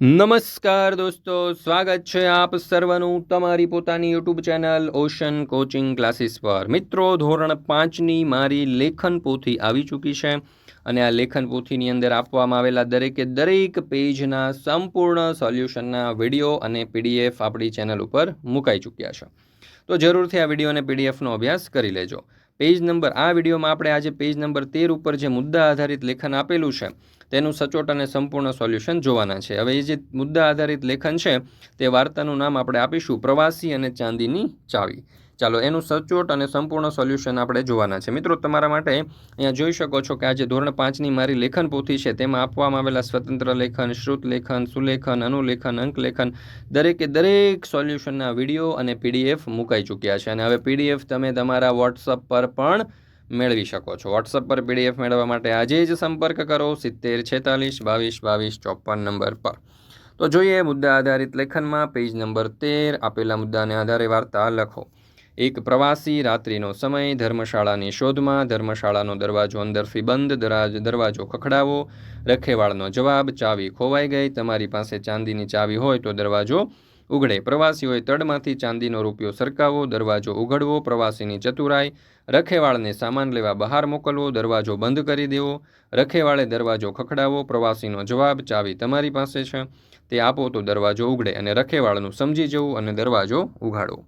નમસ્કાર દોસ્તો, સ્વાગત છે આપ સર્વનું તમારી પોતાની YouTube channel ocean coaching classes પર। મિત્રો, ધોરણ 5ની મારી લેખન પોથી આવી ચૂકી છે અને આ લેખન પોથીની અંદર આપવામાં આવેલા દરેકે દરેક પેજના સંપૂર્ણ સોલ્યુશનના વિડીયો અને પીડીએફ આપણી ચેનલ ઉપર મુકાઈ ચૂક્યા છે। તો જરૂરથી આ વિડીયો અને પીડીએફનો અભ્યાસ કરી લેજો। પેજ નંબર આ વિડીયોમાં આપણે આજે પેજ નંબર 13 ઉપર જે મુદ્દા આધારિત લેખન આપેલું છે તેનું સચોટ અને સંપૂર્ણ સોલ્યુશન જોવાના છે। હવે એ જે મુદ્દા આધારિત લેખન છે તે વાર્તાનું નામ આપણે આપીશું પ્રવાસી અને ચાંદીની ચાવી। ચાલો એનું સચોટ અને સંપૂર્ણ સોલ્યુશન આપણે જોવાના છે। મિત્રો, તમારા માટે અહીંયા જોઈ શકો છો કે આજે ધોરણ 5ની મારી લેખન પોથી છે તેમાં આપવામાં આવેલા સ્વતંત્ર લેખન, શ્રુત લેખન, સુલેખન, અનુલેખન, અંકલેખન દરેકે દરેક સોલ્યુશનના વિડીયો અને પીડીએફ મુકાઈ ચૂક્યા છે અને હવે પીડીએફ તમે તમારા વોટ્સઅપ પર પણ મેળવી શકો છો। વોટ્સઅપ પર પીડીએફ મેળવવા માટે આજે જ સંપર્ક કરો 70 46 22 22 54 નંબર પર। તો જોઈએ મુદ્દા આધારિત લેખનમાં પેજ નંબર 13 આપેલા મુદ્દાને આધારે વાર્તા લખો। એક પ્રવાસી રાત્રિનો સમય, ધર્મશાળાની શોધમાં, ધર્મશાળાનો દરવાજો અંદરથી બંધ, દરવાજો ખખડાવો, રખેવાળનો જવાબ, ચાવી ખોવાઈ ગઈ, તમારી પાસે ચાંદીની ચાવી હોય તો દરવાજો ઉઘડે, પ્રવાસીઓએ તળમાંથી ચાંદીનો રૂપિયો સરકાવો, દરવાજો ઉઘડવો, પ્રવાસીની ચતુરાઈ, રખેવાળને સામાન લેવા બહાર મોકલવો, દરવાજો બંધ કરી દેવો, રખેવાળે દરવાજો ખખડાવો, પ્રવાસીનો જવાબ, ચાવી તમારી પાસે છે તે આપો તો દરવાજો ઉઘડે અને રખેવાળનું સમજી જવું અને દરવાજો ઉઘાડવો।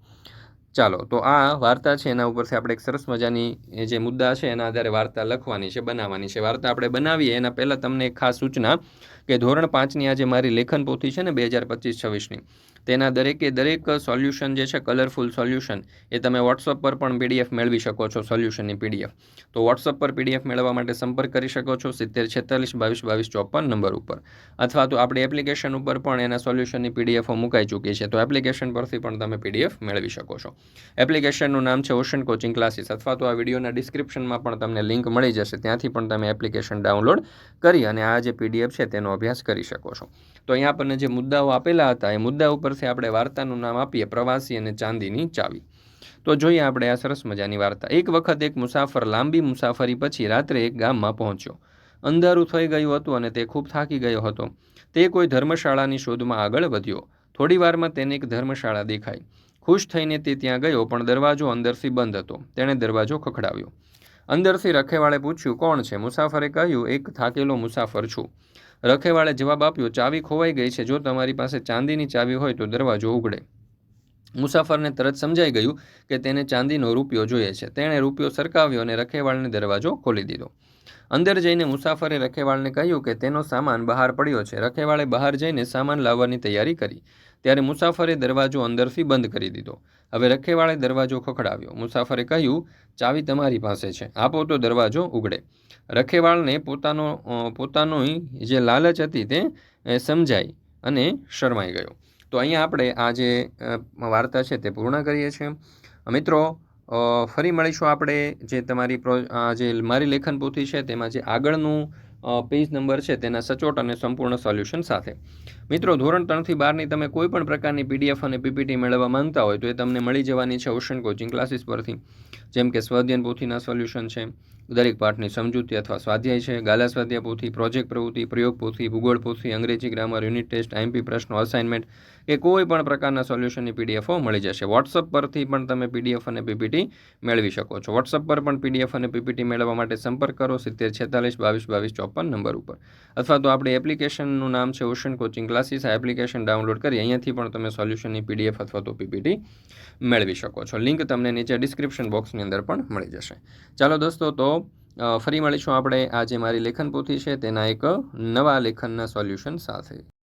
ચાલો, તો આ વાર્તા છે એના ઉપરથી આપણે એક સરસ મજાની જે મુદ્દા છે એના આધારે વાર્તા લખવાની છે, બનાવવાની છે। વાર્તા આપણે બનાવીએ એના પહેલાં તમને એક ખાસ સૂચના કે ધોરણ 5ની આજે મારી લેખન પોથી છે ને 2025-26ની તેના દરેકે દરેક સોલ્યુશન જે છે કલરફુલ સોલ્યુશન એ તમે વોટ્સઅપ પર પણ પીડીએફ મેળવી શકો છો સોલ્યુશનની પીડીએફ। તો વોટ્સઅપ પર પીડીએફ મેળવવા માટે સંપર્ક કરી શકો છો 70 46 22 22 54 નંબર ઉપર, અથવા તો આપણી એપ્લિકેશન ઉપર પણ એના સોલ્યુશનની પીડીએફો મુકાઈ ચૂકી છે, તો એપ્લિકેશન પરથી પણ તમે પીડીએફ મેળવી શકો છો। એપ્લિકેશનનું નામ છે ઓશન કોચિંગ ક્લાસીસ, અથવા તો આ વિડીયોના ડિસ્ક્રિપ્શનમાં પણ તમને લિંક મળી જશે, ત્યાંથી પણ તમે એપ્લિકેશન ડાઉનલોડ કરી અને આ જે પીડીએફ છે તેનો અભ્યાસ કરી શકો છો। તો અહીંયા આપણને જે મુદ્દાઓ આપેલા હતા એ મુદ્દા ઉપરથી આપણે વાર્તાનું નામ આપીએ પ્રવાસી અને ચાંદીની ચાવી। તો જોઈએ આપણે આ સરસ મજાની વાર્તા। એક વખત એક મુસાફર લાંબી મુસાફરી પછી રાત્રે એક ગામમાં પહોંચ્યો। અંધારું થઈ ગયું હતું અને તે ખૂબ થાકી ગયો હતો। તે કોઈ ધર્મશાળાની શોધમાં આગળ વધ્યો। થોડી વારમાં તેને એક ધર્મશાળા દેખાઈ। ખુશ થઈને તે ત્યાં ગયો, પણ દરવાજો અંદરથી બંધ હતો। તેણે દરવાજો ખખડાવ્યો। અંદરથી રખેવાળે પૂછ્યું, કોણ છે? મુસાફરે કહ્યું, એક થાકેલો મુસાફર છું। રખેવાળે જવાબ આપ્યો, ચાવી ખોવાઈ ગઈ છે, જો તમારી પાસે ચાંદીની ચાવી હોય તો દરવાજો ઉઘડે। મુસાફરને તરત સમજાઈ ગયું કે તેને ચાંદીનો રૂપિયો જોઈએ છે। તેણે રૂપિયો સરકાવ્યો અને રખેવાળને દરવાજો ખોલી દીધો। અંદર જઈને મુસાફરે રખેવાળને કહ્યું કે તેનો સામાન બહાર પડ્યો છે। રખેવાળે બહાર જઈને સામાન લાવવાની તૈયારી કરી, ત્યારે મુસાફરે દરવાજો અંદરથી બંધ કરી દીધો। હવે રખેવાળે દરવાજો ખખડાવ્યો। મુસાફરે કહ્યું, ચાવી તમારી પાસે છે, આપો તો દરવાજો ઉઘડે। રખેવાળને પોતાની જે લાલચ હતી તે સમજાઈ અને શરમાઈ ગયો। તો અહીંયા આપણે આ જે વાર્તા છે તે પૂર્ણ કરીએ છીએ। મિત્રો, ફરી મળીશું આપણે જે તમારી જે મારી લેખન પોથી છે તેમાં જે આગળનું પેજ નંબર છે તેના સચોટ અને સંપૂર્ણ સોલ્યુશન સાથે। મિત્રો, ધોરણ 3થી 12ની તમે કોઈ પણ પ્રકારની પીડીએફ અને પીપીટી મેળવવા માંગતા હોય તો એ તમને મળી જવાની છે ઓશન કોચિંગ ક્લાસીસ પરથી, જેમ કે સ્વાધ્યાયન પોથીના સોલ્યુશન છે, દરેક પાઠની સમજૂતી અથવા સ્વાધ્યાય છે, ગાલા સ્વાધ્યાય પોથી, પ્રોજેક્ટ પ્રવૃત્તિ, પ્રયોગ પોથી, ભૂગોળ પોથી, અંગ્રેજી ગ્રામર, યુનિટ ટેસ્ટ, આઈએમપી પ્રશ્નો, અસાઇનમેન્ટ કે કોઈ પણ પ્રકારના સોલ્યુશનની પીડીએફો મળી જશે। વોટ્સઅપ પરથી પણ તમે પીડીએફ અને પીપીટી મેળવી શકો છો। વોટ્સઅપ પર પણ પીડીએફ અને પીપીટી મેળવવા માટે સંપર્ક કરો 70 46 22 22 54 નંબર ઉપર, અથવા તો આપણી એપ્લિકેશનનું નામ છે ઓશન કોચિંગ ક્લાસીસ। આ એપ્લિકેશન ડાઉનલોડ કરી અહીંયાથી પણ તમે સોલ્યુશનની પીડીએફ અથવા તો પીપીટી મેળવી શકો છો। લિંક તમને નીચે ડિસ્ક્રિપ્શન બોક્સની અંદર પણ મળી જશે। ચાલો દોસ્તો, તો ફરી મળીશું આપણે આ જે મારી લેખન પોથી છે તેના એક નવા લેખનના સોલ્યુશન સાથે।